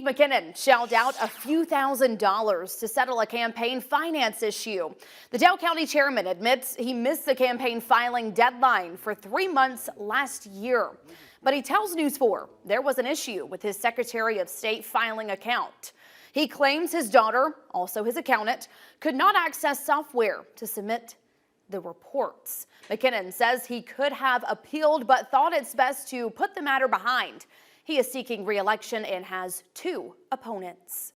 McKinnon shelled out a few $1,000s to settle a campaign finance issue. The Dow County chairman admits he missed the campaign filing deadline for 3 months last year. But he tells News 4 there was an issue with his Secretary of State filing account. He claims his daughter, also his accountant, could not access software to submit the reports. McKinnon says he could have appealed but thought it's best to put the matter behind. He is seeking re-election and has 2 opponents.